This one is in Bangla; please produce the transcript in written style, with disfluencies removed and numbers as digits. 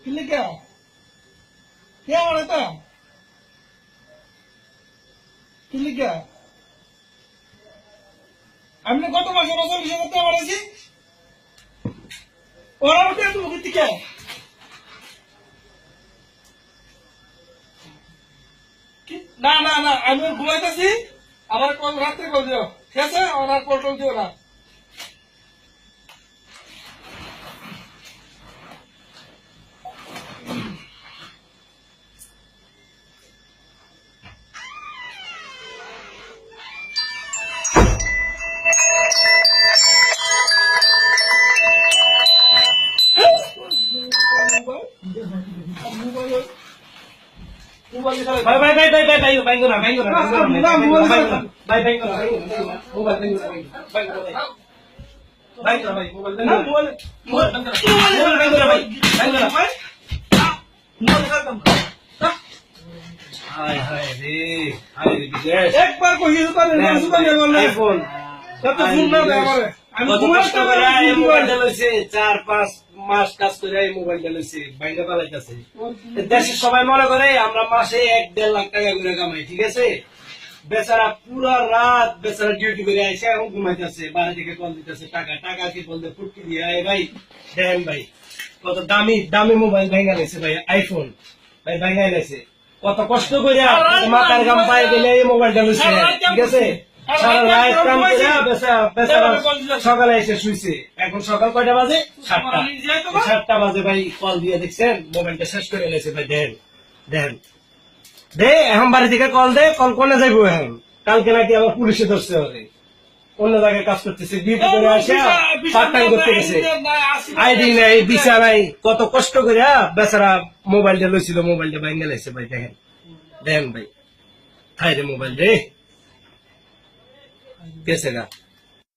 কিলিকা কে মানে তা কিলিকা আমি কত মাসে বছর বিষয় করতে পারছি ওরা মধ্যে তুমি কিতিকে না না না আমি ঘুমাইতেছি আমার কল রাত্রে কল দিও ঠিক আছে ওনার কল টল দিও না ভাই ভাই ভাই ভাই ভাই ভাই ভাই না ভাই না ভাই ভাই না মোবাইল ভাই না ভাই না ভাই না ভাই মোবাইল না মোবাইল মোবাইল ভাই ভাই না ভাই হায় হায় রে হায় রে বিদেশ একবার কইছো তো না সুবানে বললে আইফোন কত ফোন না করে আমি কত কষ্ট করে এই মোবাইলটা লইছে 4-5 মাস কাজ করে এই মোবাইলটা লইছে বাইরে পালাইতাছে দেশের সবাই মনে করে আমরা মাসে 1-1.5 লাখ টাকা করে কামাই ঠিক আছে বেচারা পুরো রাত বেচারা ডিউটি করে আইসে এখন ঘুমাইতেছে বাড়ি থেকে কল দিতেছে টাকা টাকা কি বলতে ফুটকি দিয়ে আয় ভাই দেন ভাই কত দামি দামি মোবাইল ভাঙা গেছে ভাই আইফোন ভাই ভাঙা গেছে কত কষ্ট করে মাথার গাম পায়ে গেলে এই মোবাইলটা লইছে ঠিক আছে সারা রাত কাম করে বেচারা সকালে এসে শুইছে এখন সকাল কয়টা বাজে 7টা বাজে ভাই কল দিয়ে দেখছেন মোবাইলটা শেষ করে এনেছে ভাই দেন দেন দে এখন বাড়ি থেকে কল দে কল কোনে যাইবো এখন কালকে নাকি আবার পুলিশে ধরছে ওরে অন্য জায়গায় কাজ করতেছে ডিউটি করে আসে পার্ট টাইম করতে গেছে আইডি নাই ভিসা নাই কত কষ্ট করে বেচারা মোবাইলটা লইছিল মোবাইলটা ভাঙে লাইছে ভাই দেখেন দেন ভাই খাই রে মোবাইল রে কেসে গা